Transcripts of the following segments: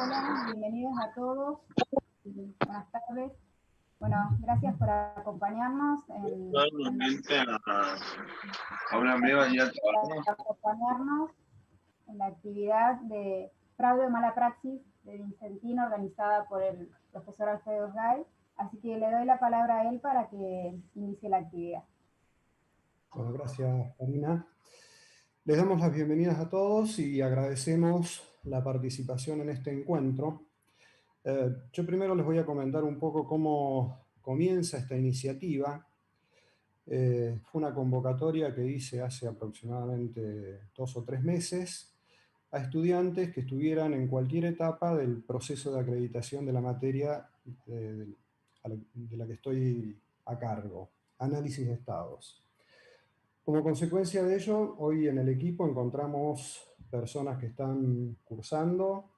Hola, bienvenidos a todos. Buenas tardes. Bueno, gracias por acompañarnos en la actividad de Fraude o Mala Praxis de Vicentín, organizada por el profesor Alfredo Gay. Así que le doy la palabra a él para que inicie la actividad. Bueno, gracias, Karina. Les damos las bienvenidas a todos y agradecemos la participación en este encuentro. Yo primero les voy a comentar un poco cómo comienza esta iniciativa. Fue una convocatoria que hice hace aproximadamente 2 o 3 meses a estudiantes que estuvieran en cualquier etapa del proceso de acreditación de la materia de la que estoy a cargo, análisis de estados. Como consecuencia de ello, hoy en el equipo encontramos personas que están cursando,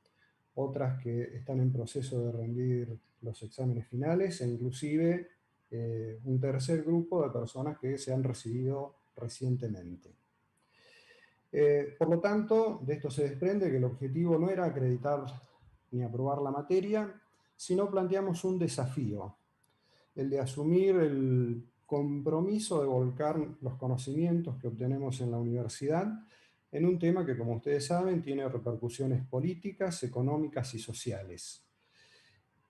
otras que están en proceso de rendir los exámenes finales, e inclusive un tercer grupo de personas que se han recibido recientemente. Por lo tanto, de esto se desprende que el objetivo no era acreditar ni aprobar la materia, sino planteamos un desafío, el de asumir el compromiso de volcar los conocimientos que obtenemos en la universidad en un tema que, como ustedes saben, tiene repercusiones políticas, económicas y sociales,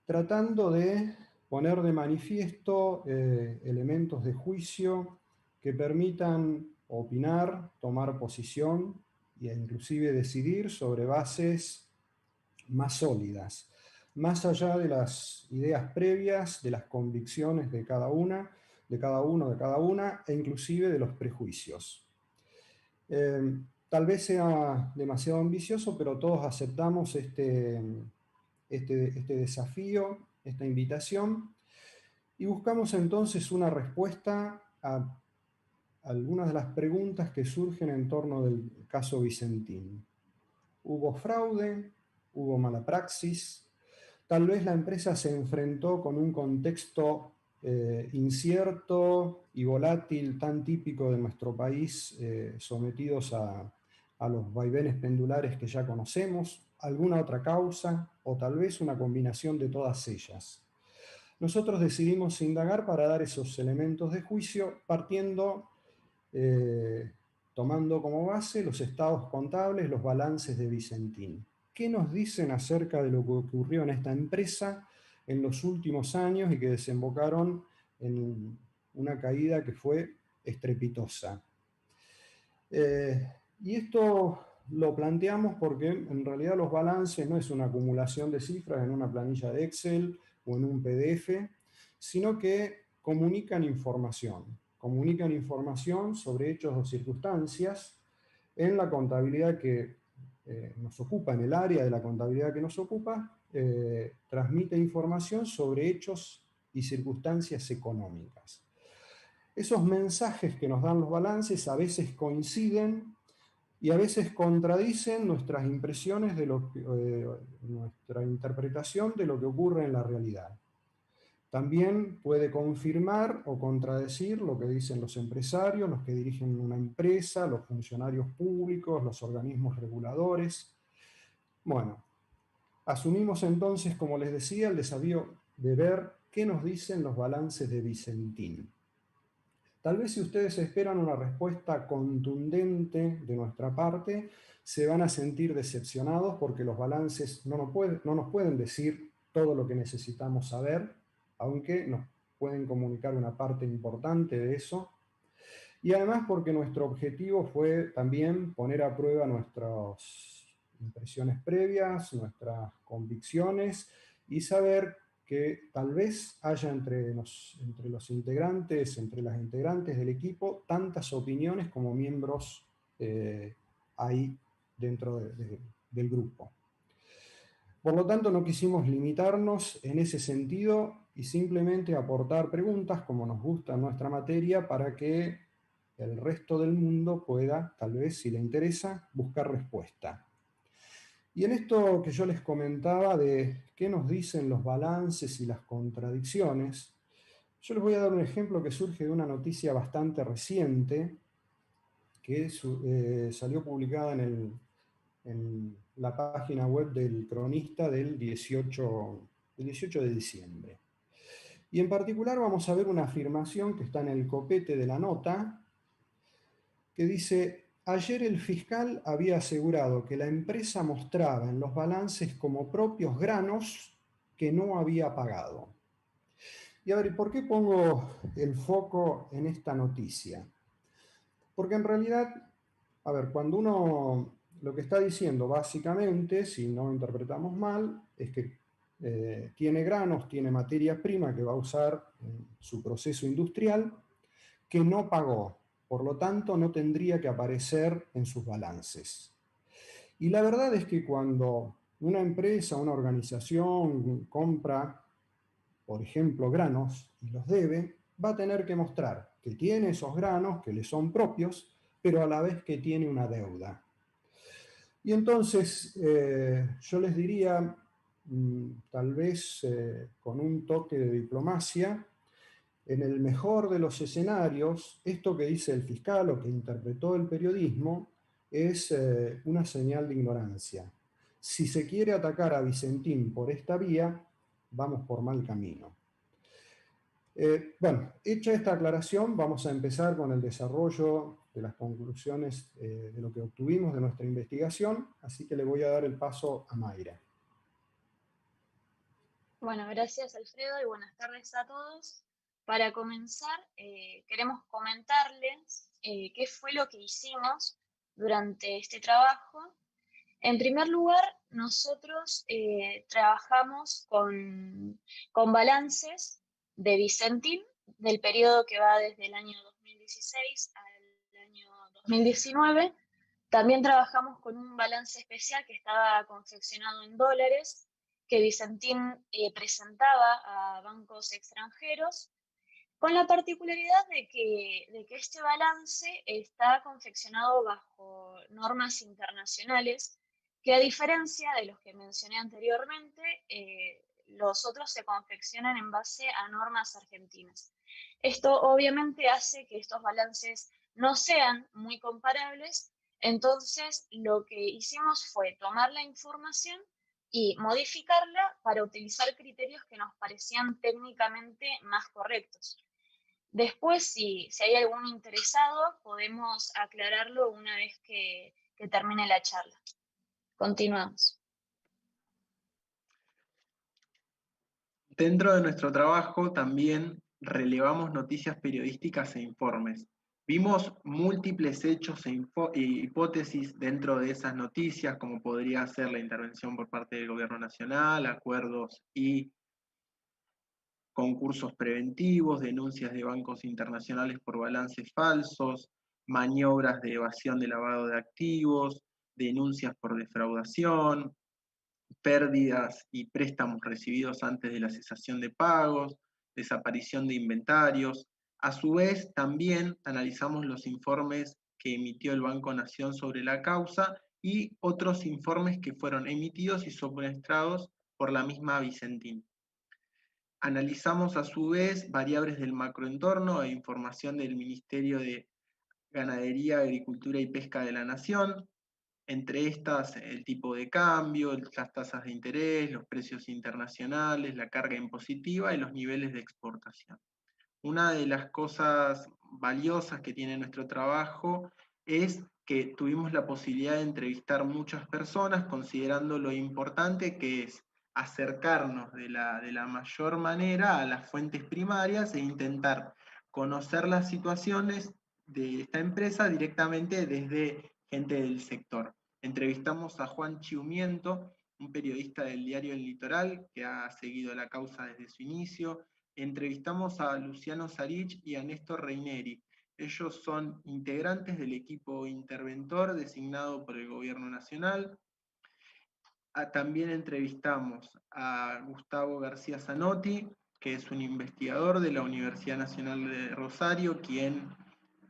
tratando de poner de manifiesto elementos de juicio que permitan opinar, tomar posición e inclusive decidir sobre bases más sólidas, más allá de las ideas previas, de las convicciones de cada una, de cada uno, de cada una, e inclusive de los prejuicios. Tal vez sea demasiado ambicioso, pero todos aceptamos este desafío, esta invitación, y buscamos entonces una respuesta a algunas de las preguntas que surgen en torno del caso Vicentín. ¿Hubo fraude? ¿Hubo mala praxis? Tal vez la empresa se enfrentó con un contexto incierto y volátil, tan típico de nuestro país, sometidos a los vaivenes pendulares que ya conocemos, alguna otra causa, o tal vez una combinación de todas ellas. Nosotros decidimos indagar para dar esos elementos de juicio, tomando como base los estados contables, los balances de Vicentín. ¿Qué nos dicen acerca de lo que ocurrió en esta empresa en los últimos años y que desembocaron en una caída que fue estrepitosa? Y esto lo planteamos porque en realidad los balances no es una acumulación de cifras en una planilla de Excel o en un PDF, sino que comunican información sobre hechos o circunstancias en la contabilidad que nos ocupa, en el área de la contabilidad que nos ocupa, transmite información sobre hechos y circunstancias económicas. Esos mensajes que nos dan los balances a veces coinciden y a veces contradicen nuestras impresiones de nuestra interpretación de lo que ocurre en la realidad. También puede confirmar o contradecir lo que dicen los empresarios, los que dirigen una empresa, los funcionarios públicos, los organismos reguladores. Bueno, asumimos entonces, como les decía, el desafío de ver qué nos dicen los balances de Vicentín. Tal vez si ustedes esperan una respuesta contundente de nuestra parte, se van a sentir decepcionados porque los balances no nos pueden decir todo lo que necesitamos saber, aunque nos pueden comunicar una parte importante de eso. Y además porque nuestro objetivo fue también poner a prueba nuestras impresiones previas, nuestras convicciones y saber que tal vez haya entre los integrantes, entre las integrantes del equipo, tantas opiniones como miembros hay dentro del grupo. Por lo tanto, no quisimos limitarnos en ese sentido y simplemente aportar preguntas, como nos gusta en nuestra materia, para que el resto del mundo pueda, tal vez si le interesa, buscar respuesta. Y en esto que yo les comentaba de qué nos dicen los balances y las contradicciones, yo les voy a dar un ejemplo que surge de una noticia bastante reciente que salió publicada en en la página web del Cronista del 18 de diciembre. Y en particular vamos a ver una afirmación que está en el copete de la nota, que dice: ayer el fiscal había asegurado que la empresa mostraba en los balances como propios granos que no había pagado. Y a ver, ¿por qué pongo el foco en esta noticia? Porque en realidad, a ver, cuando uno lo que está diciendo básicamente, si no interpretamos mal, es que tiene granos, tiene materia prima que va a usar en su proceso industrial, que no pagó, por lo tanto no tendría que aparecer en sus balances. Y la verdad es que cuando una empresa, una organización compra, por ejemplo, granos y los debe, va a tener que mostrar que tiene esos granos, que le son propios, pero a la vez que tiene una deuda. Y entonces yo les diría, tal vez con un toque de diplomacia, en el mejor de los escenarios, esto que dice el fiscal o que interpretó el periodismo es una señal de ignorancia. Si se quiere atacar a Vicentín por esta vía, vamos por mal camino. Bueno, hecha esta aclaración, vamos a empezar con el desarrollo de las conclusiones de lo que obtuvimos de nuestra investigación, así que le voy a dar el paso a Mayra. Bueno, gracias Alfredo y buenas tardes a todos. Para comenzar, queremos comentarles qué fue lo que hicimos durante este trabajo. En primer lugar, nosotros trabajamos con balances de Vicentín del periodo que va desde el año 2016 al año 2019. También trabajamos con un balance especial que estaba confeccionado en dólares, que Vicentín presentaba a bancos extranjeros, con la particularidad de que este balance está confeccionado bajo normas internacionales, que a diferencia de los que mencioné anteriormente, los otros se confeccionan en base a normas argentinas. Esto obviamente hace que estos balances no sean muy comparables, entonces lo que hicimos fue tomar la información y modificarla para utilizar criterios que nos parecían técnicamente más correctos. Después, si hay algún interesado, podemos aclararlo una vez que termine la charla. Continuamos. Dentro de nuestro trabajo también relevamos noticias periodísticas e informes. Vimos múltiples hechos e hipótesis dentro de esas noticias, como podría ser la intervención por parte del Gobierno Nacional, acuerdos y concursos preventivos, denuncias de bancos internacionales por balances falsos, maniobras de evasión de lavado de activos, denuncias por defraudación, pérdidas y préstamos recibidos antes de la cesación de pagos, desaparición de inventarios. A su vez, también analizamos los informes que emitió el Banco Nación sobre la causa y otros informes que fueron emitidos y suministrados por la misma Vicentín. Analizamos a su vez variables del macroentorno e información del Ministerio de Ganadería, Agricultura y Pesca de la Nación, entre estas el tipo de cambio, las tasas de interés, los precios internacionales, la carga impositiva y los niveles de exportación. Una de las cosas valiosas que tiene nuestro trabajo es que tuvimos la posibilidad de entrevistar muchas personas, considerando lo importante que es acercarnos de la mayor manera a las fuentes primarias e intentar conocer las situaciones de esta empresa directamente desde gente del sector. Entrevistamos a Juan Chiumiento, un periodista del diario El Litoral, que ha seguido la causa desde su inicio. Entrevistamos a Luciano Sarich y a Néstor Reineri. Ellos son integrantes del equipo interventor designado por el Gobierno Nacional. También entrevistamos a Gustavo García Zanotti, que es un investigador de la Universidad Nacional de Rosario, quien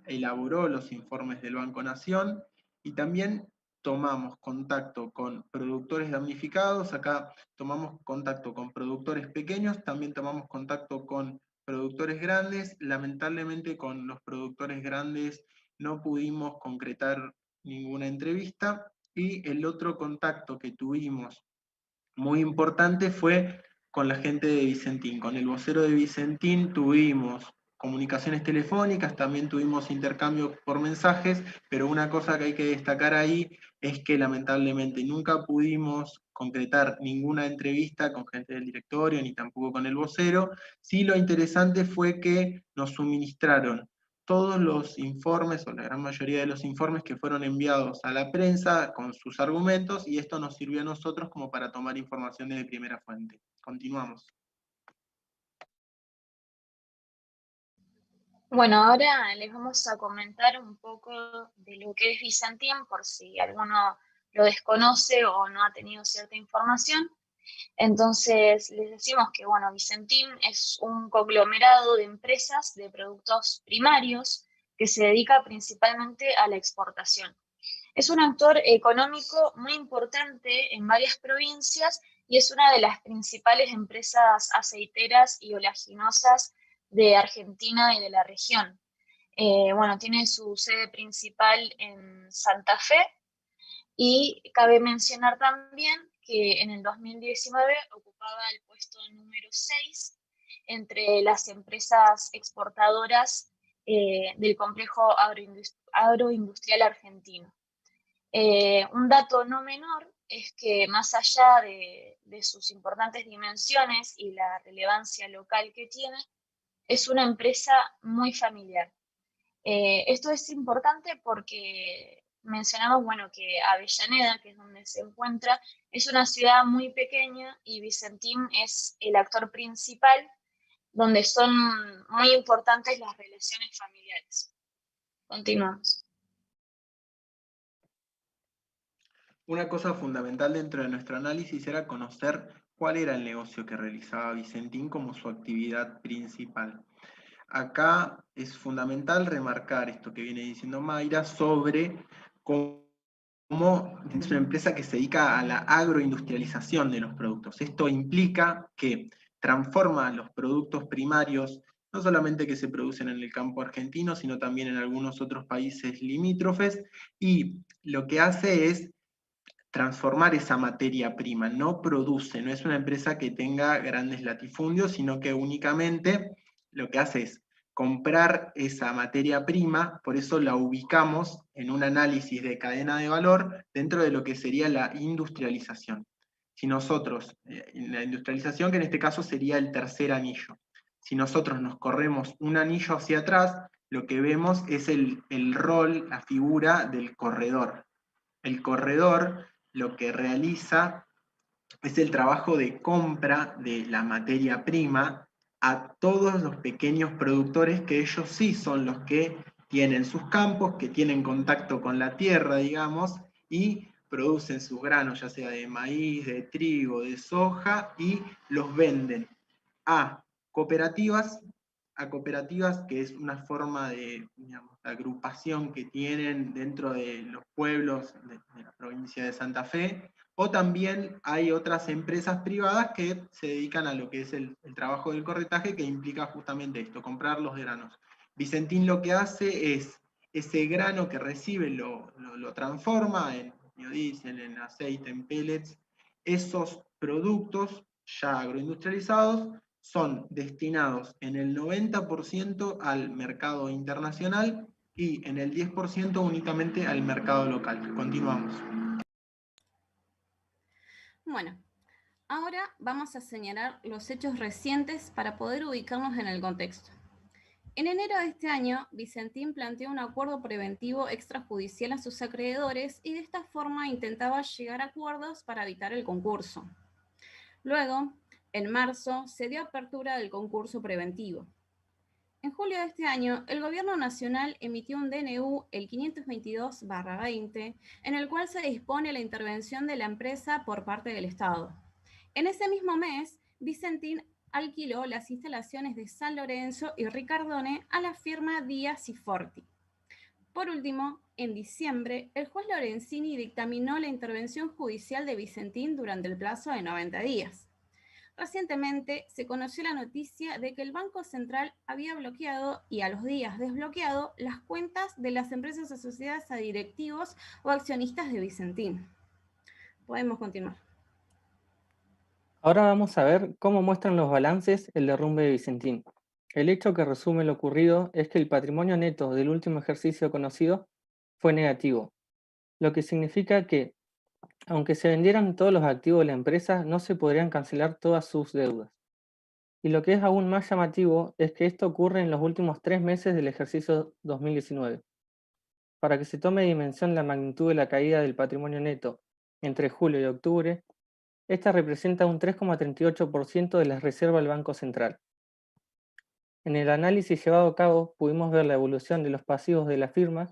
elaboró los informes del Banco Nación, y también tomamos contacto con productores damnificados. Acá tomamos contacto con productores pequeños, también tomamos contacto con productores grandes. Lamentablemente con los productores grandes no pudimos concretar ninguna entrevista, Y el otro contacto que tuvimos muy importante fue con la gente de Vicentín. Con el vocero de Vicentín tuvimos comunicaciones telefónicas, también tuvimos intercambio por mensajes, pero una cosa que hay que destacar ahí es que lamentablemente nunca pudimos concretar ninguna entrevista con gente del directorio, ni tampoco con el vocero. Sí, lo interesante fue que nos suministraron todos los informes, o la gran mayoría de los informes que fueron enviados a la prensa con sus argumentos, y esto nos sirvió a nosotros como para tomar información de primera fuente. Continuamos. Bueno, ahora les vamos a comentar un poco de lo que es Vicentín, por si alguno lo desconoce o no ha tenido cierta información. Entonces, les decimos que, bueno, Vicentín es un conglomerado de empresas de productos primarios que se dedica principalmente a la exportación. Es un actor económico muy importante en varias provincias y es una de las principales empresas aceiteras y oleaginosas de Argentina y de la región. Bueno, tiene su sede principal en Santa Fe y cabe mencionar también que en el 2019 ocupaba el puesto número 6 entre las empresas exportadoras del complejo agroindustrial argentino. Un dato no menor es que más allá de sus importantes dimensiones y la relevancia local que tiene, es una empresa muy familiar. Esto es importante porque mencionamos, bueno, que Avellaneda, que es donde se encuentra, es una ciudad muy pequeña y Vicentín es el actor principal, donde son muy importantes las relaciones familiares. Continuamos. Una cosa fundamental dentro de nuestro análisis era conocer cuál era el negocio que realizaba Vicentín como su actividad principal. Acá es fundamental remarcar esto que viene diciendo Mayra sobre cómo es una empresa que se dedica a la agroindustrialización de los productos. Esto implica que transforma los productos primarios, no solamente que se producen en el campo argentino, sino también en algunos otros países limítrofes, y lo que hace es transformar esa materia prima, no produce, no es una empresa que tenga grandes latifundios, sino que únicamente lo que hace es comprar esa materia prima, por eso la ubicamos en un análisis de cadena de valor dentro de lo que sería la industrialización. Si nosotros, en la industrialización, que en este caso sería el tercer anillo, si nosotros nos corremos un anillo hacia atrás, lo que vemos es el rol, la figura del corredor. El corredor lo que realiza es el trabajo de compra de la materia prima a todos los pequeños productores que ellos sí son los que tienen sus campos, que tienen contacto con la tierra, digamos, y producen sus granos, ya sea de maíz, de trigo, de soja, y los venden a cooperativas, que es una forma de, digamos, de agrupación que tienen dentro de los pueblos de la provincia de Santa Fe, o también hay otras empresas privadas que se dedican a lo que es el trabajo del corretaje, que implica justamente esto, comprar los granos. Vicentín lo que hace es ese grano que recibe lo transforma en biodiesel, en aceite, en pellets. Esos productos ya agroindustrializados son destinados en el 90% al mercado internacional y en el 10% únicamente al mercado local. Continuamos. Bueno, ahora vamos a señalar los hechos recientes para poder ubicarnos en el contexto. En enero de este año, Vicentín planteó un acuerdo preventivo extrajudicial a sus acreedores y de esta forma intentaba llegar a acuerdos para evitar el concurso. Luego, en marzo, se dio apertura del concurso preventivo. En julio de este año, el Gobierno Nacional emitió un DNU, el 522/20, en el cual se dispone la intervención de la empresa por parte del Estado. En ese mismo mes, Vicentín alquiló las instalaciones de San Lorenzo y Ricardone a la firma Díaz y Forti. Por último, en diciembre, el juez Lorenzini dictaminó la intervención judicial de Vicentín durante el plazo de 90 días. Recientemente se conoció la noticia de que el Banco Central había bloqueado y a los días desbloqueado las cuentas de las empresas asociadas a directivos o accionistas de Vicentín. Podemos continuar. Ahora vamos a ver cómo muestran los balances el derrumbe de Vicentín. El hecho que resume lo ocurrido es que el patrimonio neto del último ejercicio conocido fue negativo, lo que significa que, aunque se vendieran todos los activos de la empresa, no se podrían cancelar todas sus deudas. Y lo que es aún más llamativo es que esto ocurre en los últimos 3 meses del ejercicio 2019. Para que se tome dimensión la magnitud de la caída del patrimonio neto entre julio y octubre, esta representa un 3,38% de las reservas del Banco Central. En el análisis llevado a cabo pudimos ver la evolución de los pasivos de la firma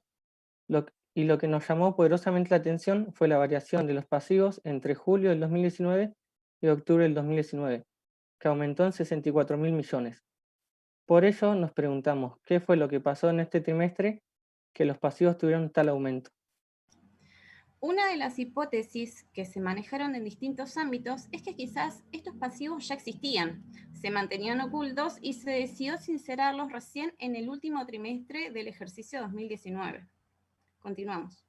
y lo que nos llamó poderosamente la atención fue la variación de los pasivos entre julio del 2019 y octubre del 2019, que aumentó en 64.000 millones. Por ello nos preguntamos qué fue lo que pasó en este trimestre que los pasivos tuvieron tal aumento. Una de las hipótesis que se manejaron en distintos ámbitos es que quizás estos pasivos ya existían, se mantenían ocultos y se decidió sincerarlos recién en el último trimestre del ejercicio 2019. Continuamos.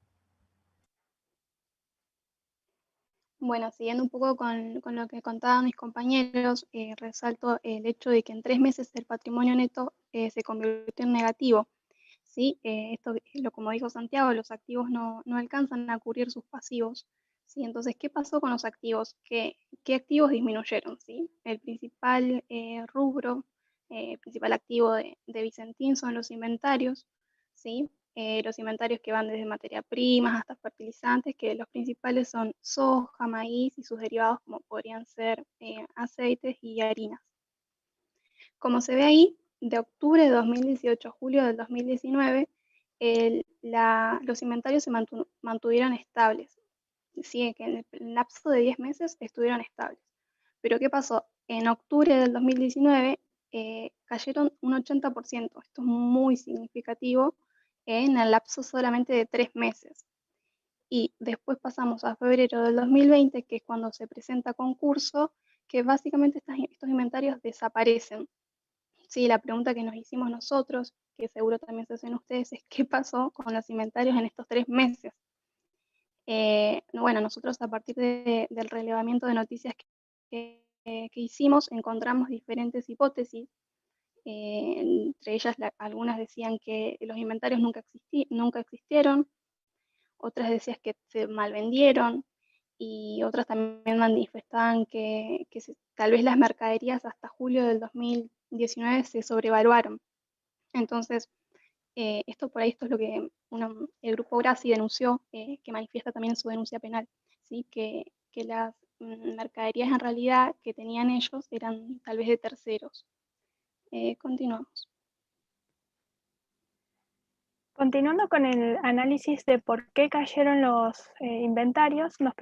Bueno, siguiendo un poco con lo que contaban mis compañeros, resalto el hecho de que en 3 meses el patrimonio neto se convirtió en negativo. ¿Sí? Esto, como dijo Santiago, los activos no alcanzan a cubrir sus pasivos. ¿Sí? Entonces, ¿qué pasó con los activos? ¿Qué activos disminuyeron? ¿Sí? El principal rubro, el principal activo de Vicentín son los inventarios. ¿Sí? Los inventarios que van desde materia primas hasta fertilizantes, que los principales son soja, maíz y sus derivados como podrían ser aceites y harinas. Como se ve ahí, de octubre de 2018 a julio del 2019, los inventarios se mantuvieron estables. Sí, que en el lapso de 10 meses estuvieron estables. Pero ¿qué pasó? En octubre del 2019 cayeron un 80%. Esto es muy significativo en el lapso solamente de 3 meses. Y después pasamos a febrero del 2020, que es cuando se presenta concurso, que básicamente estos inventarios desaparecen. Sí, la pregunta que nos hicimos nosotros, que seguro también se hacen ustedes, es qué pasó con los inventarios en estos 3 meses. Bueno, nosotros a partir del relevamiento de noticias que hicimos, encontramos diferentes hipótesis. Entre ellas, algunas decían que los inventarios nunca existieron, otras decían que se malvendieron, y otras también manifestaban que tal vez las mercaderías hasta julio del 2019 se sobrevaluaron. Entonces, esto es lo que el grupo Grassi denunció, que manifiesta también en su denuncia penal, ¿sí? que las mercaderías en realidad que tenían ellos eran tal vez de terceros. Continuamos. Continuando con el análisis de por qué cayeron los inventarios, nos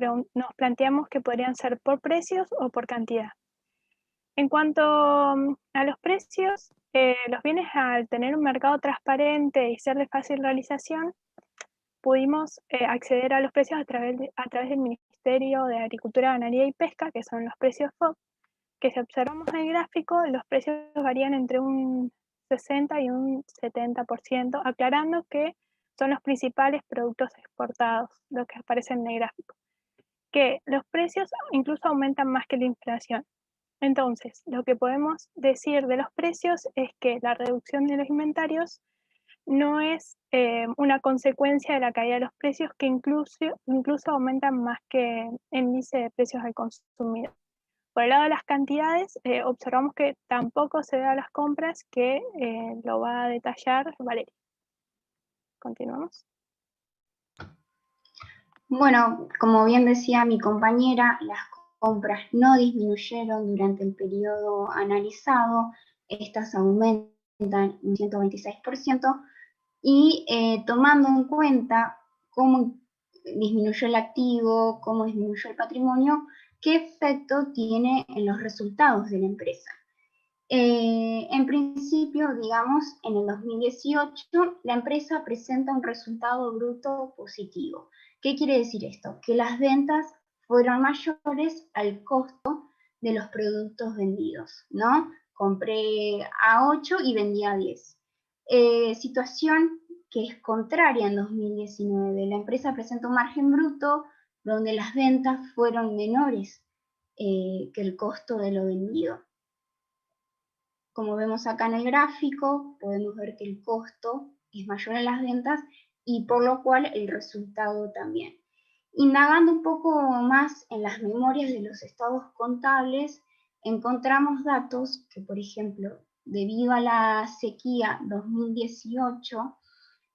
planteamos que podrían ser por precios o por cantidad. En cuanto a los precios, los bienes, al tener un mercado transparente y ser de fácil realización, pudimos acceder a los precios a través del Ministerio de Agricultura, Ganadería y Pesca, que son los precios FOB, que si observamos en el gráfico, los precios varían entre un 60 y un 70%, aclarando que son los principales productos exportados, los que aparecen en el gráfico, que los precios incluso aumentan más que la inflación. Entonces, lo que podemos decir de los precios es que la reducción de los inventarios no es una consecuencia de la caída de los precios, que incluso aumentan más que el índice de precios al consumidor. Por el lado de las cantidades, observamos que tampoco se da a las compras, que lo va a detallar Valeria. Continuamos. Bueno, como bien decía mi compañera, las compras no disminuyeron durante el periodo analizado, estas aumentan un 126%, y tomando en cuenta cómo disminuyó el activo, cómo disminuyó el patrimonio, ¿qué efecto tiene en los resultados de la empresa? En principio, digamos, en el 2018, la empresa presenta un resultado bruto positivo. ¿Qué quiere decir esto? Que las ventas fueron mayores al costo de los productos vendidos, ¿no? Compré a 8 y vendí a 10. Situación que es contraria en 2019. La empresa presenta un margen bruto donde las ventas fueron menores que el costo de lo vendido. Como vemos acá en el gráfico, podemos ver que el costo es mayor en las ventas y por lo cual el resultado también. Indagando un poco más en las memorias de los estados contables, encontramos datos que, por ejemplo, debido a la sequía 2018,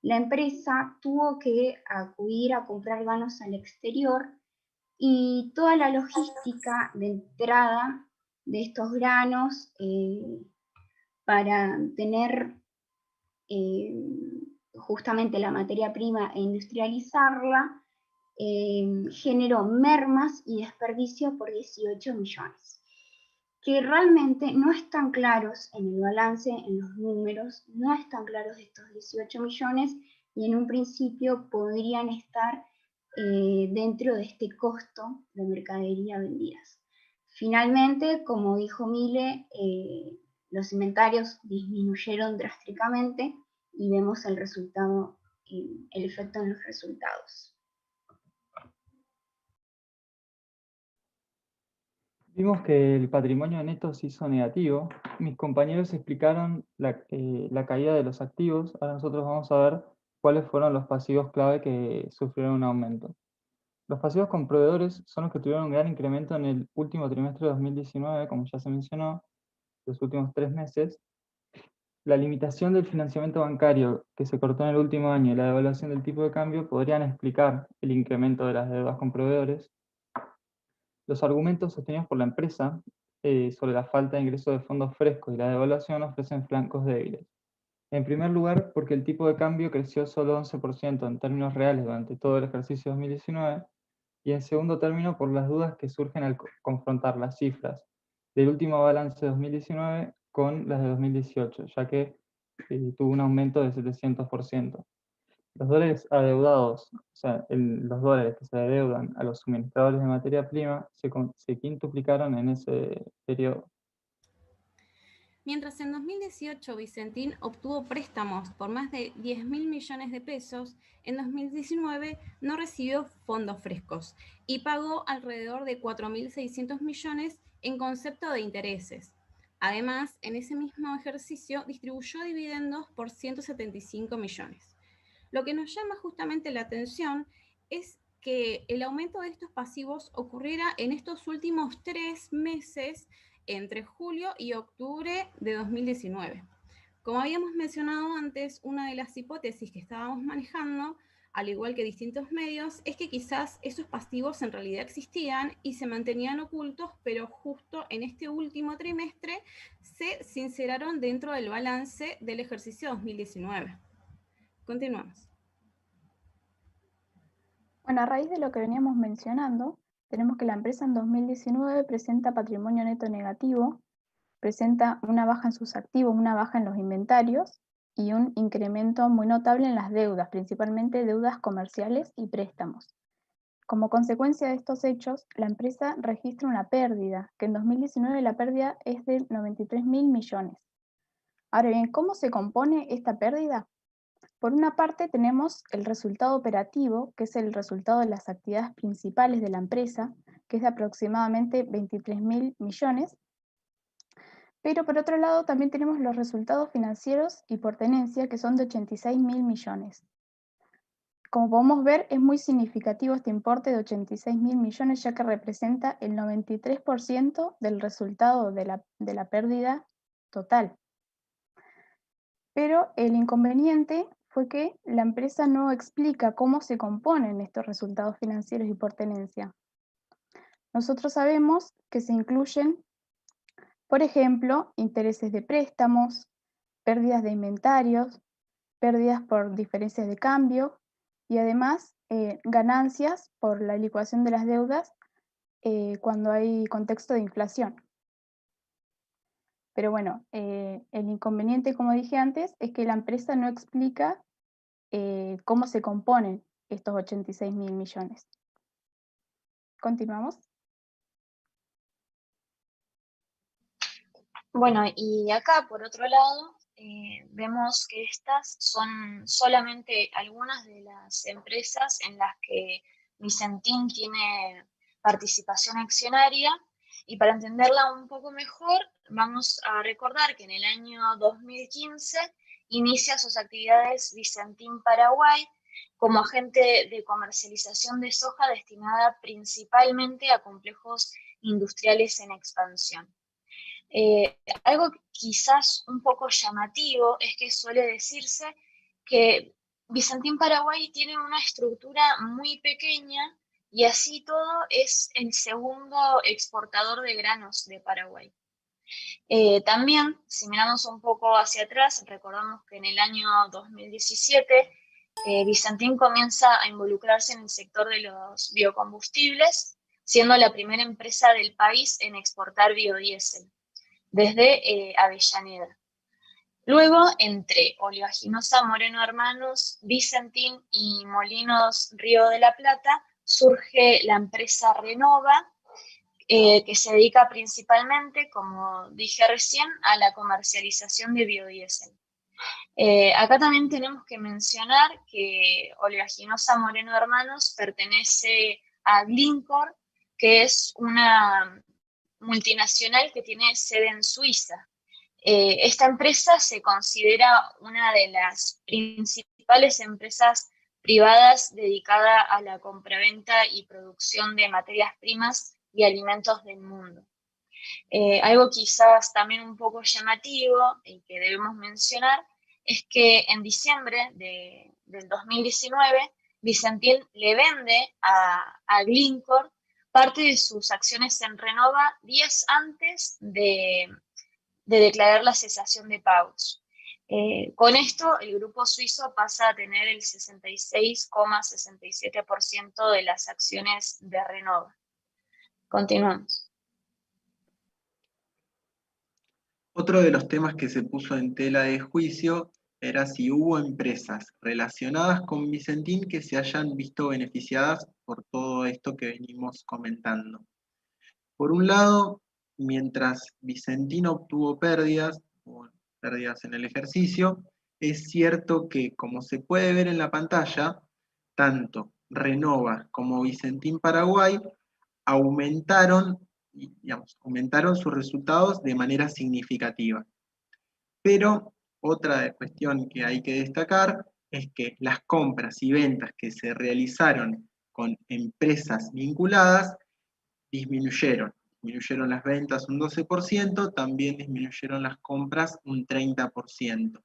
la empresa tuvo que acudir a comprar granos al exterior y toda la logística de entrada de estos granos para tener justamente la materia prima e industrializarla, generó mermas y desperdicio por 18 millones, que realmente no están claros en el balance, en los números, no están claros estos 18 millones y en un principio podrían estar dentro de este costo de mercadería vendidas. Finalmente, como dijo Mile, los inventarios disminuyeron drásticamente y vemos el resultado, el efecto en los resultados. Vimos que el patrimonio neto se hizo negativo. Mis compañeros explicaron la caída de los activos. Ahora nosotros vamos a ver cuáles fueron los pasivos clave que sufrieron un aumento. Los pasivos con proveedores son los que tuvieron un gran incremento en el último trimestre de 2019, como ya se mencionó, los últimos 3 meses. La limitación del financiamiento bancario que se cortó en el último año y la devaluación del tipo de cambio podrían explicar el incremento de las deudas con proveedores. Los argumentos sostenidos por la empresa sobre la falta de ingreso de fondos frescos y la devaluación ofrecen flancos débiles. En primer lugar, porque el tipo de cambio creció solo 11% en términos reales durante todo el ejercicio 2019, y en segundo término, por las dudas que surgen al confrontar las cifras del último balance de 2019 con las de 2018, ya que tuvo un aumento de 700%. Los dólares adeudados, o sea, los dólares que se adeudan a los suministradores de materia prima, se quintuplicaron en ese periodo. Mientras en 2018 Vicentín obtuvo préstamos por más de 10.000 millones de pesos, en 2019 no recibió fondos frescos y pagó alrededor de 4.600 millones en concepto de intereses. Además, en ese mismo ejercicio distribuyó dividendos por 175 millones. Lo que nos llama justamente la atención es que el aumento de estos pasivos ocurriera en estos últimos 3 meses entre julio y octubre de 2019. Como habíamos mencionado antes, una de las hipótesis que estábamos manejando, al igual que distintos medios, es que quizás esos pasivos en realidad existían y se mantenían ocultos, pero justo en este último trimestre se sinceraron dentro del balance del ejercicio 2019. Continuamos. Bueno, a raíz de lo que veníamos mencionando, tenemos que la empresa en 2019 presenta patrimonio neto negativo, presenta una baja en sus activos, una baja en los inventarios y un incremento muy notable en las deudas, principalmente deudas comerciales y préstamos. Como consecuencia de estos hechos, la empresa registra una pérdida, que en 2019 la pérdida es de 93.000 millones. Ahora bien, ¿cómo se compone esta pérdida? Por una parte tenemos el resultado operativo, que es el resultado de las actividades principales de la empresa, que es de aproximadamente 23.000 millones, pero por otro lado también tenemos los resultados financieros y por tenencia, que son de 86.000 millones. Como podemos ver, es muy significativo este importe de 86.000 millones, ya que representa el 93% del resultado de la pérdida total. Pero el inconveniente fue que la empresa no explica cómo se componen estos resultados financieros y por tenencia. Nosotros sabemos que se incluyen, por ejemplo, intereses de préstamos, pérdidas de inventarios, pérdidas por diferencias de cambio y además ganancias por la liquidación de las deudas cuando hay contexto de inflación. Pero bueno, el inconveniente, como dije antes, es que la empresa no explica cómo se componen estos 86.000 millones. Continuamos. Bueno, y acá, por otro lado, vemos que estas son solamente algunas de las empresas en las que Vicentín tiene participación accionaria, y para entenderla un poco mejor, vamos a recordar que en el año 2015 inicia sus actividades Vicentín Paraguay como agente de comercialización de soja destinada principalmente a complejos industriales en expansión. Algo quizás un poco llamativo es que suele decirse que Vicentín Paraguay tiene una estructura muy pequeña y así todo es el segundo exportador de granos de Paraguay. También, si miramos un poco hacia atrás, recordamos que en el año 2017 Vicentín comienza a involucrarse en el sector de los biocombustibles, siendo la primera empresa del país en exportar biodiesel desde Avellaneda. Luego, entre Oleaginosa Moreno Hermanos, Vicentín y Molinos Río de la Plata, surge la empresa Renova, que se dedica principalmente, como dije recién, a la comercialización de biodiesel. Acá también tenemos que mencionar que Oleaginosa Moreno Hermanos pertenece a Glencore, que es una multinacional que tiene sede en Suiza. Esta empresa se considera una de las principales empresas privadas dedicada a la compraventa y producción de materias primas y alimentos del mundo. Algo quizás también un poco llamativo y que debemos mencionar es que en diciembre del 2019 Vicentín le vende a Glencore parte de sus acciones en Renova días antes de declarar la cesación de pagos. Con esto, el grupo suizo pasa a tener el 66,67% de las acciones de Renova. Continuamos. Otro de los temas que se puso en tela de juicio era si hubo empresas relacionadas con Vicentín que se hayan visto beneficiadas por todo esto que venimos comentando. Por un lado, mientras Vicentín obtuvo pérdidas en el ejercicio, es cierto que, como se puede ver en la pantalla, tanto Renova como Vicentín Paraguay aumentaron sus resultados de manera significativa. Pero otra cuestión que hay que destacar es que las compras y ventas que se realizaron con empresas vinculadas disminuyeron las ventas un 12%, también disminuyeron las compras un 30%.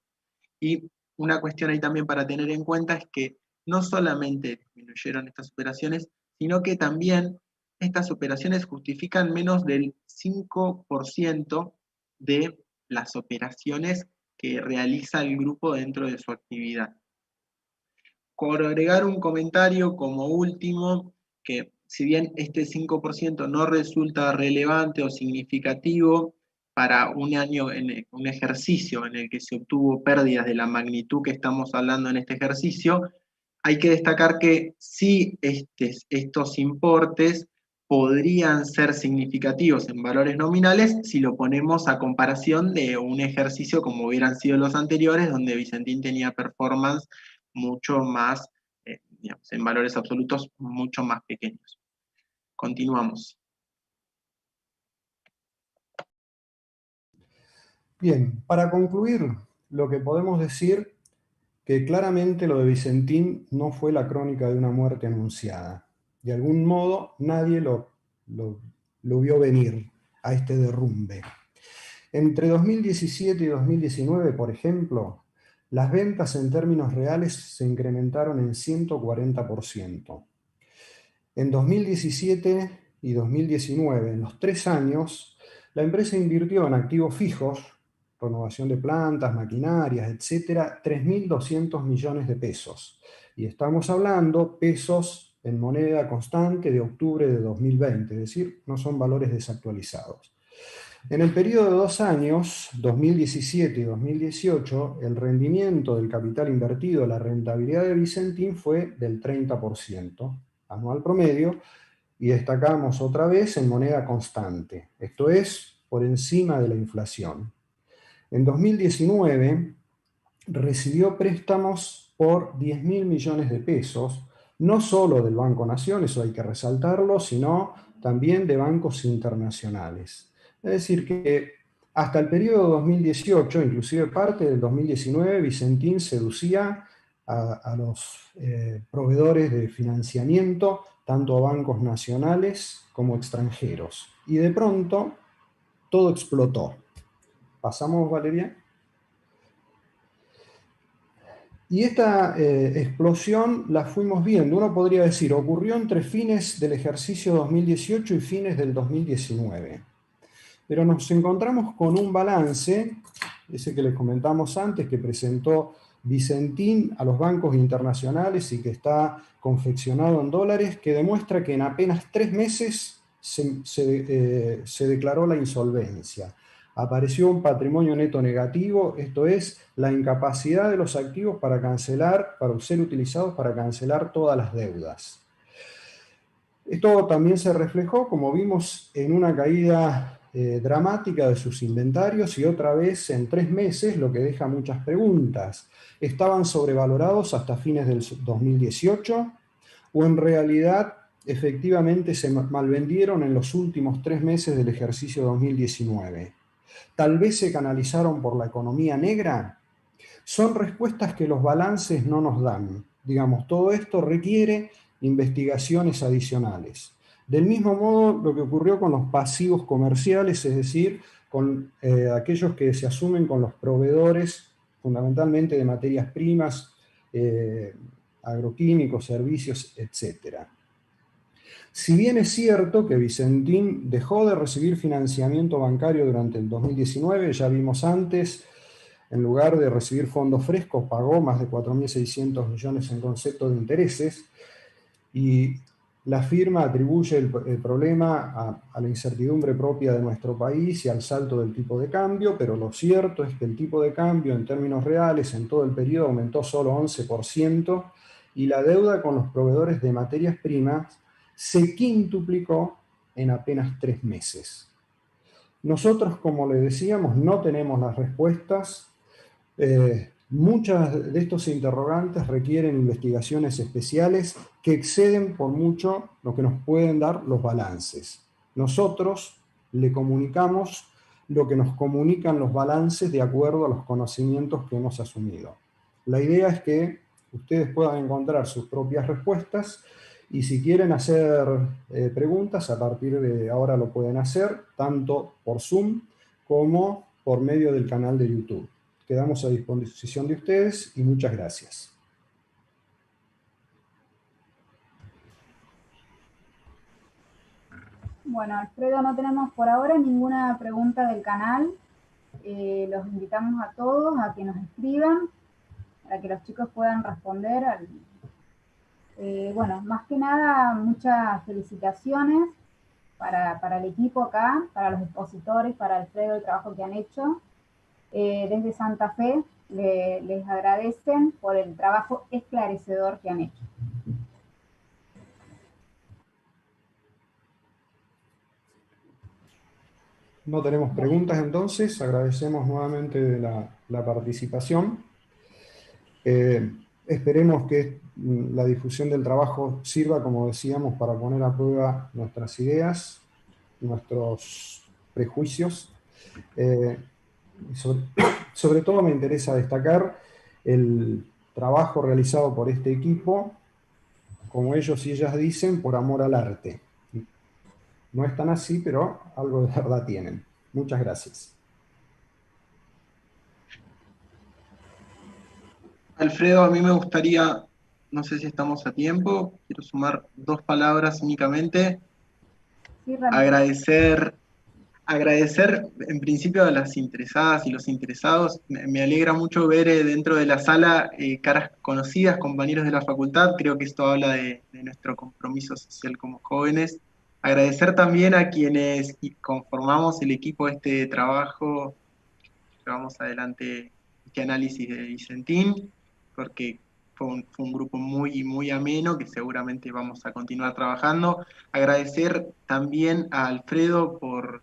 Y una cuestión ahí también para tener en cuenta es que no solamente disminuyeron estas operaciones, sino que también estas operaciones justifican menos del 5% de las operaciones que realiza el grupo dentro de su actividad. Por agregar un comentario como último, que si bien este 5% no resulta relevante o significativo para un ejercicio en el que se obtuvo pérdidas de la magnitud que estamos hablando en este ejercicio, hay que destacar que sí estos importes podrían ser significativos en valores nominales si lo ponemos a comparación de un ejercicio como hubieran sido los anteriores, donde Vicentín tenía performance mucho más, en valores absolutos, mucho más pequeños. Continuamos. Bien, para concluir, lo que podemos decir que claramente lo de Vicentín no fue la crónica de una muerte anunciada. De algún modo nadie lo vio venir a este derrumbe. Entre 2017 y 2019, por ejemplo, las ventas en términos reales se incrementaron en 140%. En 2017 y 2019, en los 3 años, la empresa invirtió en activos fijos, renovación de plantas, maquinarias, etcétera, 3.200 millones de pesos. Y estamos hablando pesos en moneda constante de octubre de 2020, es decir, no son valores desactualizados. En el periodo de 2 años, 2017 y 2018, el rendimiento del capital invertido, la rentabilidad de Vicentín fue del 30% anual promedio, y destacamos otra vez en moneda constante, esto es, por encima de la inflación. En 2019 recibió préstamos por 10.000 millones de pesos, no solo del Banco Nación, eso hay que resaltarlo, sino también de bancos internacionales. Es decir, que hasta el periodo 2018, inclusive parte del 2019, Vicentín seducía a los proveedores de financiamiento, tanto a bancos nacionales como extranjeros. Y de pronto, todo explotó. ¿Pasamos, Valeria? Y esta explosión la fuimos viendo, uno podría decir, ocurrió entre fines del ejercicio 2018 y fines del 2019. Pero nos encontramos con un balance, ese que les comentamos antes, que presentó Vicentín a los bancos internacionales y que está confeccionado en dólares, que demuestra que en apenas 3 meses se declaró la insolvencia. Apareció un patrimonio neto negativo, esto es, la incapacidad de los activos para cancelar, para ser utilizados para cancelar todas las deudas. Esto también se reflejó, como vimos, en una caída dramática de sus inventarios y otra vez en 3 meses, lo que deja muchas preguntas. ¿Estaban sobrevalorados hasta fines del 2018 o en realidad efectivamente se malvendieron en los últimos 3 meses del ejercicio 2019? ¿Tal vez se canalizaron por la economía negra? Son respuestas que los balances no nos dan. Digamos, todo esto requiere investigaciones adicionales. Del mismo modo, lo que ocurrió con los pasivos comerciales, es decir, con aquellos que se asumen con los proveedores, fundamentalmente de materias primas, agroquímicos, servicios, etc. Si bien es cierto que Vicentín dejó de recibir financiamiento bancario durante el 2019, ya vimos antes, en lugar de recibir fondos frescos, pagó más de 4.600 millones en concepto de intereses, y la firma atribuye el problema a la incertidumbre propia de nuestro país y al salto del tipo de cambio, pero lo cierto es que el tipo de cambio en términos reales en todo el periodo aumentó solo 11% y la deuda con los proveedores de materias primas se quintuplicó en apenas 3 meses. Nosotros, como le decíamos, no tenemos las respuestas. Muchos de estos interrogantes requieren investigaciones especiales que exceden por mucho lo que nos pueden dar los balances. Nosotros le comunicamos lo que nos comunican los balances de acuerdo a los conocimientos que hemos asumido. La idea es que ustedes puedan encontrar sus propias respuestas y si quieren hacer preguntas, a partir de ahora lo pueden hacer, tanto por Zoom como por medio del canal de YouTube. Quedamos a disposición de ustedes y muchas gracias. Bueno, Alfredo, no tenemos por ahora ninguna pregunta del canal. Los invitamos a todos a que nos escriban para que los chicos puedan responder. Bueno, más que nada, muchas felicitaciones para el equipo acá, para los expositores, para Alfredo, el trabajo que han hecho. Desde Santa Fe les agradecen por el trabajo esclarecedor que han hecho. No tenemos preguntas entonces, agradecemos nuevamente la participación. Esperemos que la difusión del trabajo sirva, como decíamos, para poner a prueba nuestras ideas, nuestros prejuicios. Sobre todo me interesa destacar el trabajo realizado por este equipo, como ellos y ellas dicen, por amor al arte. No es tan así, pero algo de verdad tienen. Muchas gracias. Alfredo, a mí me gustaría, no sé si estamos a tiempo, quiero sumar 2 palabras únicamente. Sí, agradecer en principio a las interesadas y los interesados. Me alegra mucho ver dentro de la sala caras conocidas, compañeros de la facultad. Creo que esto habla de nuestro compromiso social como jóvenes. Agradecer también a quienes conformamos el equipo de este trabajo, llevamos adelante este análisis de Vicentín, porque fue un grupo muy ameno que seguramente vamos a continuar trabajando. Agradecer también a Alfredo por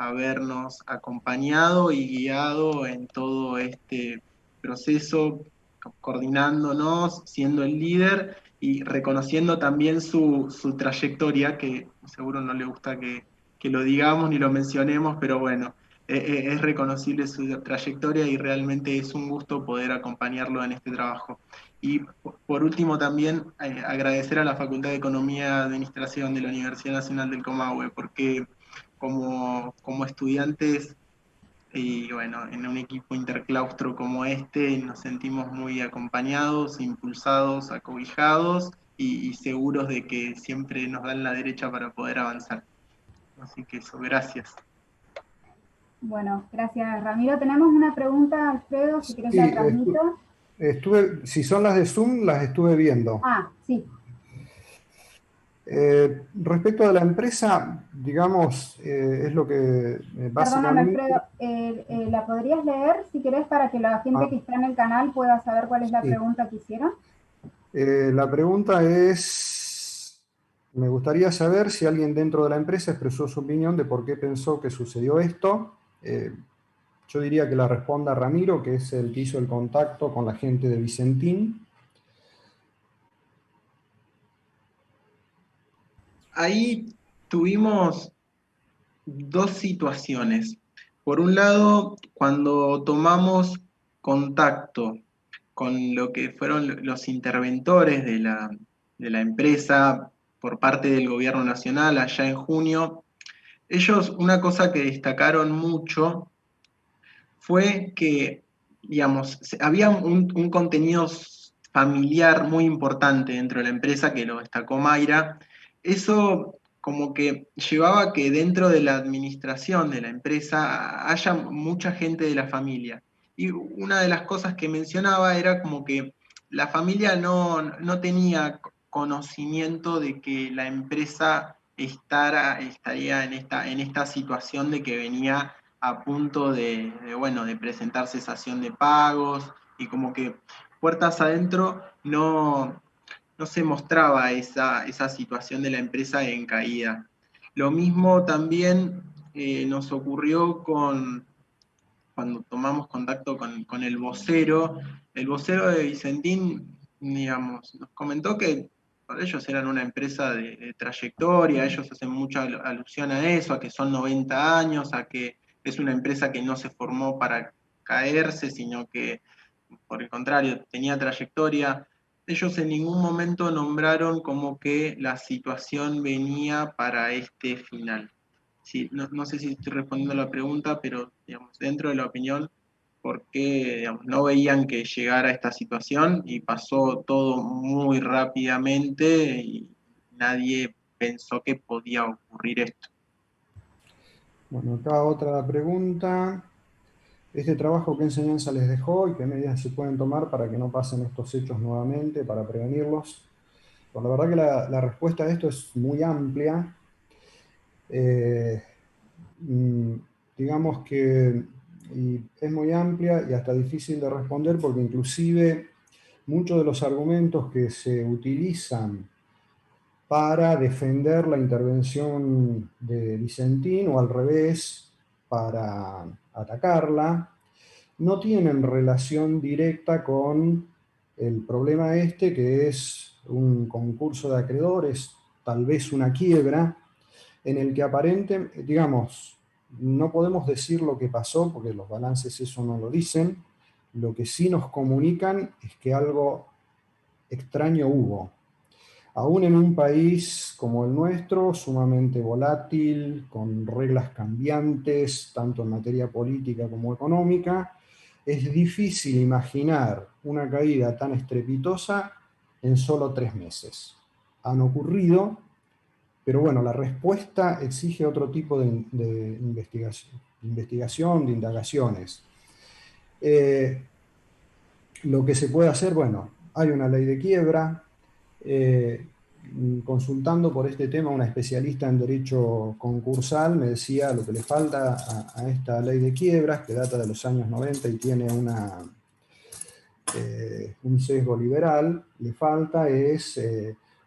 habernos acompañado y guiado en todo este proceso, coordinándonos, siendo el líder y reconociendo también su trayectoria, que seguro no le gusta que lo digamos ni lo mencionemos, pero bueno, es reconocible su trayectoria y realmente es un gusto poder acompañarlo en este trabajo. Y por último también agradecer a la Facultad de Economía y Administración de la Universidad Nacional del Comahue, porque como estudiantes y bueno, en un equipo interclaustro como este nos sentimos muy acompañados, impulsados, acobijados y seguros de que siempre nos dan la derecha para poder avanzar. Así que eso, gracias. Bueno, gracias Ramiro. Tenemos una pregunta, Alfredo, si querés la transmito. Si son las de Zoom, las estuve viendo. Ah, sí. Respecto a la empresa, digamos, es lo que Perdóname, básicamente... Alfredo, ¿la podrías leer si querés para que la gente que está en el canal pueda saber cuál es la pregunta que hicieron? La pregunta es, me gustaría saber si alguien dentro de la empresa expresó su opinión de por qué pensó que sucedió esto. Yo diría que la responda Ramiro, que es el que hizo el contacto con la gente de Vicentín. Ahí tuvimos dos situaciones. Por un lado, cuando tomamos contacto con lo que fueron los interventores de la empresa por parte del gobierno nacional allá en junio, ellos una cosa que destacaron mucho fue que, digamos, había un contenido familiar muy importante dentro de la empresa, que lo destacó Mayra. Eso como que llevaba a que dentro de la administración de la empresa haya mucha gente de la familia. Y una de las cosas que mencionaba era como que la familia no tenía conocimiento de que la empresa estaría en esta situación de que venía a punto de presentar cesación de pagos y como que puertas adentro no se mostraba esa situación de la empresa en caída. Lo mismo también nos ocurrió cuando tomamos contacto con el vocero de Vicentín, digamos, nos comentó que para ellos eran una empresa de trayectoria, ellos hacen mucha alusión a eso, a que son 90 años, a que es una empresa que no se formó para caerse, sino que, por el contrario, tenía trayectoria. Ellos en ningún momento nombraron como que la situación venía para este final. Sí, no sé si estoy respondiendo a la pregunta, pero digamos, dentro de la opinión, ¿por qué digamos, no veían que llegara esta situación y pasó todo muy rápidamente y nadie pensó que podía ocurrir esto? Bueno, acá otra pregunta. ¿Este trabajo qué enseñanza les dejó y qué medidas se pueden tomar para que no pasen estos hechos nuevamente, para prevenirlos? Pues la verdad que la respuesta a esto es muy amplia. Digamos que es muy amplia y hasta difícil de responder porque inclusive muchos de los argumentos que se utilizan para defender la intervención de Vicentín o al revés, para atacarla, no tienen relación directa con el problema este, que es un concurso de acreedores, tal vez una quiebra, en el que aparentemente, digamos, no podemos decir lo que pasó, porque los balances eso no lo dicen, lo que sí nos comunican es que algo extraño hubo. Aún en un país como el nuestro, sumamente volátil, con reglas cambiantes, tanto en materia política como económica, es difícil imaginar una caída tan estrepitosa en solo 3 meses. Han ocurrido, pero bueno, la respuesta exige otro tipo de investigación, de indagaciones. Lo que se puede hacer, bueno, hay una ley de quiebra. Consultando por este tema a una especialista en derecho concursal, me decía lo que le falta a esta ley de quiebras, que data de los años 90 y tiene un sesgo liberal, le falta es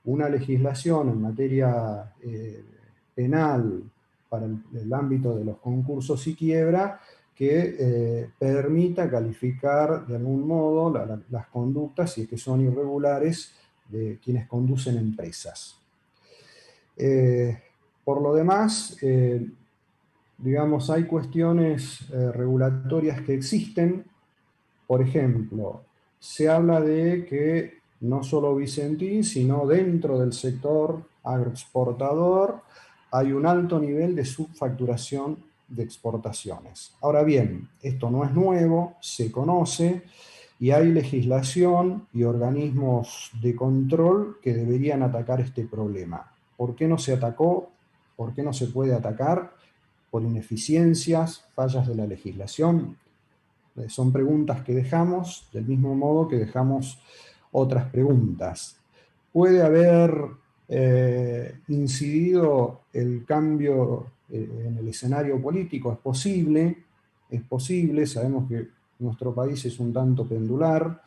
una legislación en materia penal para el ámbito de los concursos y quiebra que permita calificar de algún modo las conductas, si es que son irregulares, de quienes conducen empresas. Por lo demás, digamos, hay cuestiones regulatorias que existen. Por ejemplo, se habla de que no solo Vicentín, sino dentro del sector agroexportador hay un alto nivel de subfacturación de exportaciones. Ahora bien, esto no es nuevo, se conoce, y hay legislación y organismos de control que deberían atacar este problema. ¿Por qué no se atacó? ¿Por qué no se puede atacar? ¿Por ineficiencias, fallas de la legislación? Son preguntas que dejamos, del mismo modo que dejamos otras preguntas. ¿Puede haber incidido el cambio en el escenario político? Es posible, sabemos que nuestro país es un tanto pendular,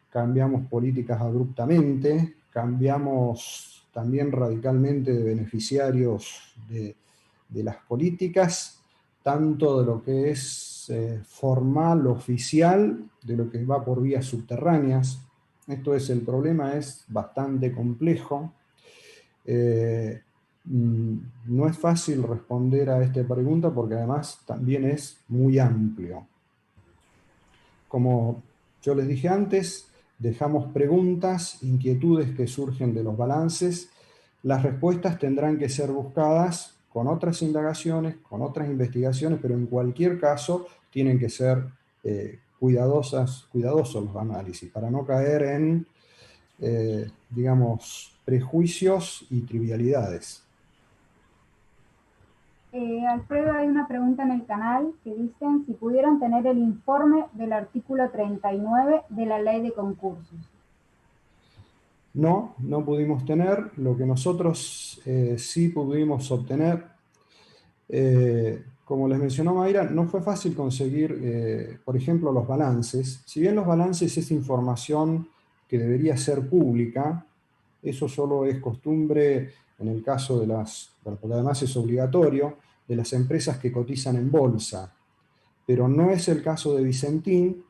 cambiamos políticas abruptamente, cambiamos también radicalmente de beneficiarios de las políticas, tanto de lo que es formal, oficial, de lo que va por vías subterráneas. Esto es, el problema es bastante complejo. No es fácil responder a esta pregunta porque además también es muy amplio. Como yo les dije antes, dejamos preguntas, inquietudes que surgen de los balances. Las respuestas tendrán que ser buscadas con otras indagaciones, con otras investigaciones, pero en cualquier caso tienen que ser cuidadosos los análisis, para no caer en, digamos, prejuicios y trivialidades. Alfredo, hay una pregunta en el canal que dicen si pudieron tener el informe del artículo 39 de la ley de concursos. No, no pudimos tener. Lo que nosotros sí pudimos obtener, como les mencionó Mayra, no fue fácil conseguir, por ejemplo, los balances. Si bien los balances es información que debería ser pública, eso solo es costumbre en el caso de porque además es obligatorio, de las empresas que cotizan en bolsa. Pero no es el caso de Vicentín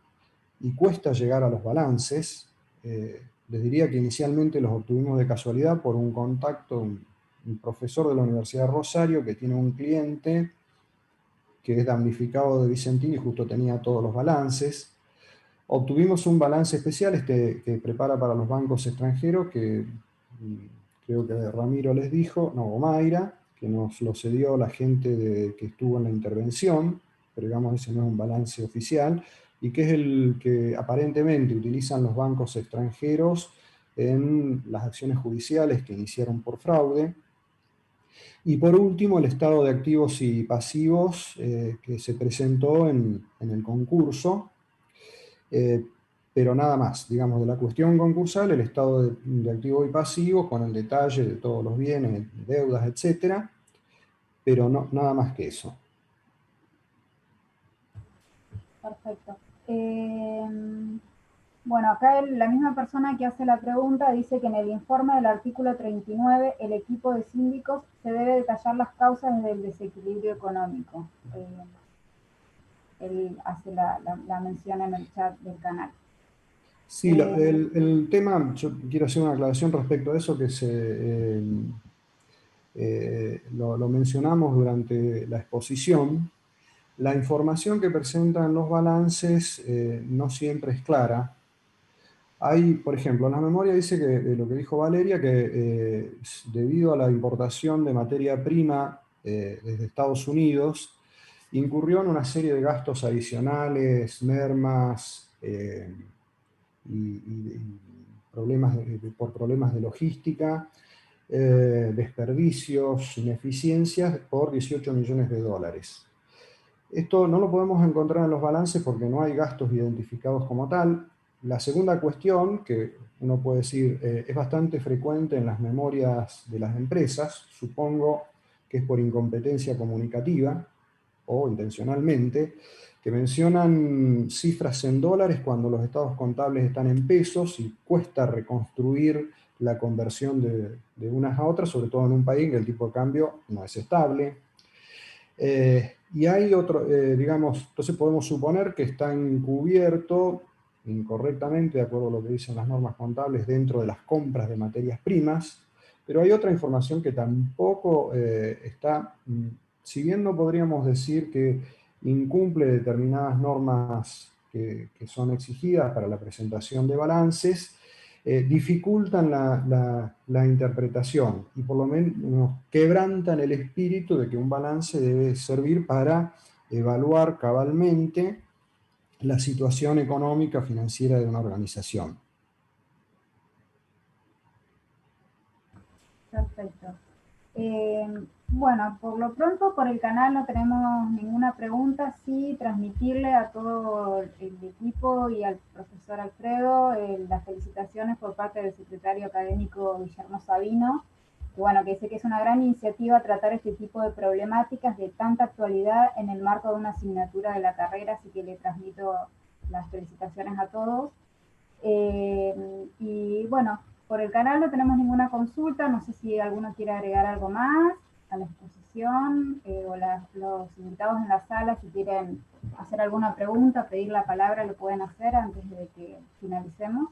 y cuesta llegar a los balances. Les diría que inicialmente los obtuvimos de casualidad por un contacto, un profesor de la Universidad de Rosario que tiene un cliente que es damnificado de Vicentín y justo tenía todos los balances. Obtuvimos un balance especial que prepara para los bancos extranjeros, que creo que Ramiro les dijo, no, o Mayra, que nos lo cedió la gente que estuvo en la intervención, pero digamos ese no es un balance oficial, y que es el que aparentemente utilizan los bancos extranjeros en las acciones judiciales que iniciaron por fraude. Y por último, el estado de activos y pasivos que se presentó en el concurso, pero nada más, digamos, de la cuestión concursal, el estado de activos y pasivos con el detalle de todos los bienes, deudas, etcétera, pero no, nada más que eso. Perfecto. Bueno, acá la misma persona que hace la pregunta dice que en el informe del artículo 39 el equipo de síndicos se debe detallar las causas del desequilibrio económico. Él hace la mención en el chat del canal. Sí, el tema, yo quiero hacer una aclaración respecto a eso que lo mencionamos durante la exposición. La información que presentan los balances no siempre es clara. Hay, por ejemplo, en la memoria dice que, lo que dijo Valeria, que debido a la importación de materia prima desde Estados Unidos, incurrió en una serie de gastos adicionales, mermas y por problemas de logística, desperdicios, ineficiencias por 18 millones de dólares. Esto no lo podemos encontrar en los balances porque no hay gastos identificados como tal. La segunda cuestión, que uno puede decir es bastante frecuente en las memorias de las empresas, supongo que es por incompetencia comunicativa o intencionalmente, que mencionan cifras en dólares cuando los estados contables están en pesos y cuesta reconstruir la conversión de unas a otras, sobre todo en un país que el tipo de cambio no es estable. Y hay otro, digamos, entonces podemos suponer que está encubierto incorrectamente, de acuerdo a lo que dicen las normas contables, dentro de las compras de materias primas, pero hay otra información que tampoco está, si bien no podríamos decir que incumple determinadas normas que son exigidas para la presentación de balances, dificultan la interpretación y por lo menos quebrantan el espíritu de que un balance debe servir para evaluar cabalmente la situación económica financiera de una organización. Perfecto. Bueno, por lo pronto por el canal no tenemos ninguna pregunta, sí transmitirle a todo el equipo y al profesor Alfredo las felicitaciones por parte del secretario académico Guillermo Sabino, que bueno, que sé que es una gran iniciativa tratar este tipo de problemáticas de tanta actualidad en el marco de una asignatura de la carrera, así que le transmito las felicitaciones a todos. Y bueno, por el canal no tenemos ninguna consulta, no sé si alguno quiere agregar algo más a la exposición o los invitados en la sala, si quieren hacer alguna pregunta, pedir la palabra, lo pueden hacer antes de que finalicemos.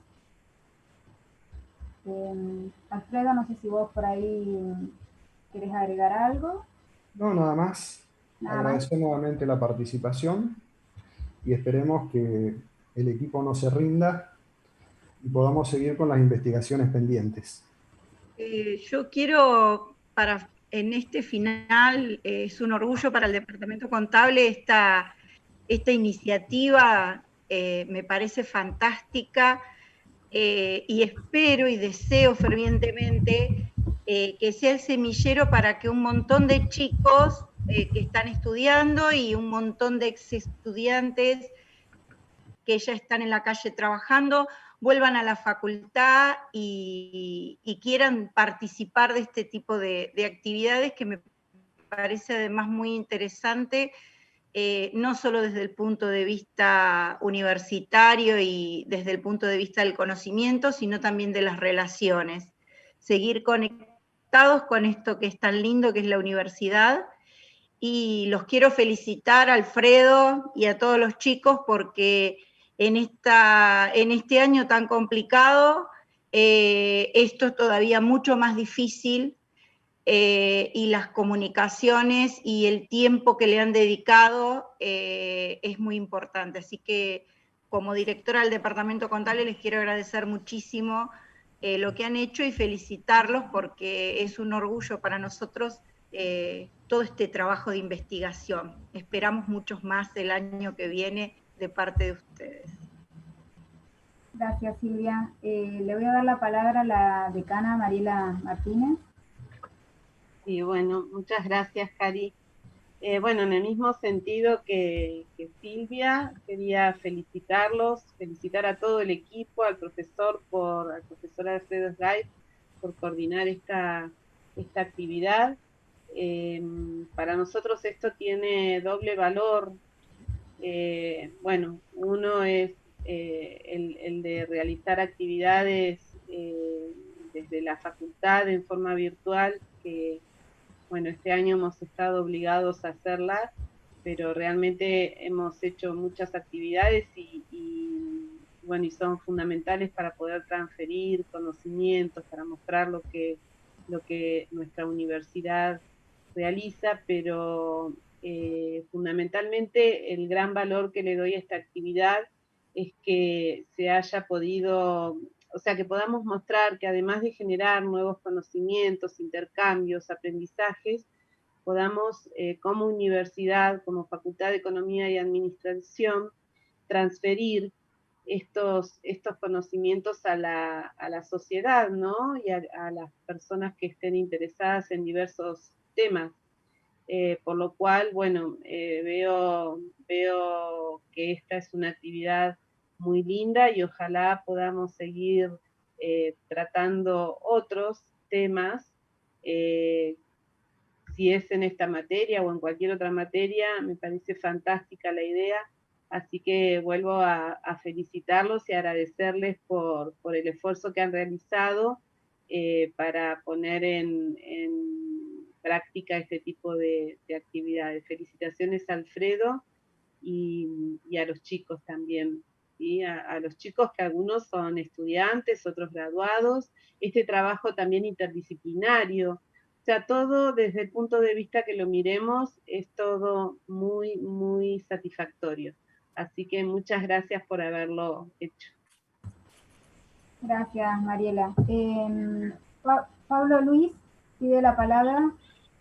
Alfredo, no sé si vos por ahí querés agregar algo. No, nada más. Agradecer nuevamente la participación y esperemos que el equipo no se rinda y podamos seguir con las investigaciones pendientes. Yo quiero, en este final, es un orgullo para el Departamento Contable esta iniciativa, me parece fantástica, y espero y deseo fervientemente que sea el semillero para que un montón de chicos que están estudiando y un montón de ex estudiantes que ya están en la calle trabajando, vuelvan a la facultad y quieran participar de este tipo de actividades que me parece además muy interesante, no solo desde el punto de vista universitario y desde el punto de vista del conocimiento, sino también de las relaciones. Seguir conectados con esto que es tan lindo, que es la universidad, y los quiero felicitar a Alfredo y a todos los chicos porque en este año tan complicado, esto es todavía mucho más difícil, y las comunicaciones y el tiempo que le han dedicado es muy importante. Así que como directora del Departamento Contable les quiero agradecer muchísimo lo que han hecho y felicitarlos porque es un orgullo para nosotros todo este trabajo de investigación. Esperamos muchos más el año que viene de parte de ustedes. Gracias, Silvia. Le voy a dar la palabra a la decana Mariela Martínez. Y bueno, muchas gracias, Cari. Bueno, en el mismo sentido que Silvia, quería felicitarlos, felicitar a todo el equipo, al profesor Alfredo Sgait por coordinar esta actividad. Para nosotros esto tiene doble valor. Bueno, uno es el de realizar actividades desde la facultad en forma virtual, que bueno, este año hemos estado obligados a hacerlas, pero realmente hemos hecho muchas actividades y bueno, y son fundamentales para poder transferir conocimientos, para mostrar lo que nuestra universidad realiza, pero fundamentalmente el gran valor que le doy a esta actividad es que se haya podido, o sea, que podamos mostrar que además de generar nuevos conocimientos, intercambios, aprendizajes, podamos como universidad, como Facultad de Economía y Administración, transferir estos conocimientos a la sociedad, ¿no? Y a las personas que estén interesadas en diversos temas. Por lo cual, bueno, veo que esta es una actividad muy linda y ojalá podamos seguir tratando otros temas, si es en esta materia o en cualquier otra materia. Me parece fantástica la idea, así que vuelvo a felicitarlos y agradecerles por el esfuerzo que han realizado para poner práctica este tipo de actividades. Felicitaciones a Alfredo y a los chicos también, ¿sí? A los chicos que algunos son estudiantes, otros graduados, este trabajo también interdisciplinario, o sea, todo desde el punto de vista que lo miremos es todo muy, muy satisfactorio. Así que muchas gracias por haberlo hecho. Gracias, Mariela. Pablo Luis pide la palabra.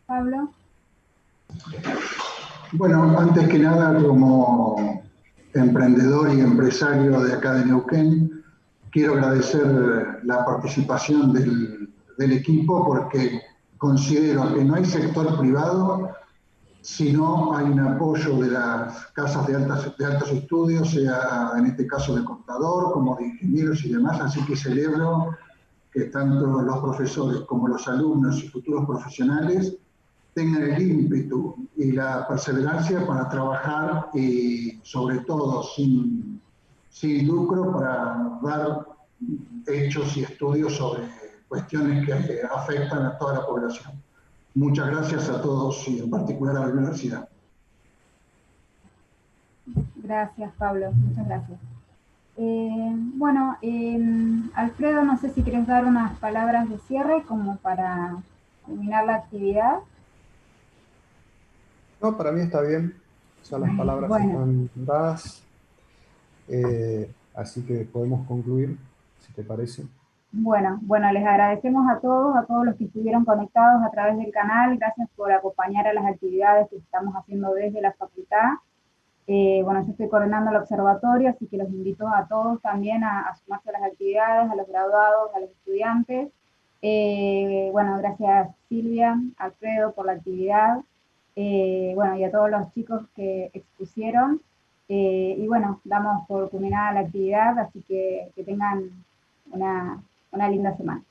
Pablo. Bueno, antes que nada, como emprendedor y empresario de acá de Neuquén, quiero agradecer la participación del equipo porque considero que no hay sector privado si no hay un apoyo de las casas de altos estudios, sea en este caso de contador, como de ingenieros y demás, así que celebro que tanto los profesores como los alumnos y futuros profesionales tengan el ímpetu y la perseverancia para trabajar y sobre todo sin lucro para dar hechos y estudios sobre cuestiones que afectan a toda la población. Muchas gracias a todos y en particular a la universidad. Gracias, Pablo. Muchas gracias. Bueno, Alfredo, no sé si quieres dar unas palabras de cierre como para culminar la actividad. No, para mí está bien. Ya las palabras están dadas. Así que podemos concluir, si te parece. Bueno, les agradecemos a todos los que estuvieron conectados a través del canal. Gracias por acompañar a las actividades que estamos haciendo desde la facultad. Bueno, yo estoy coordinando el observatorio, así que los invito a todos también a sumarse a las actividades, a los graduados, a los estudiantes. Bueno, gracias Silvia, Alfredo por la actividad. Bueno, y a todos los chicos que expusieron. Y bueno, damos por culminada la actividad, así que tengan una linda semana.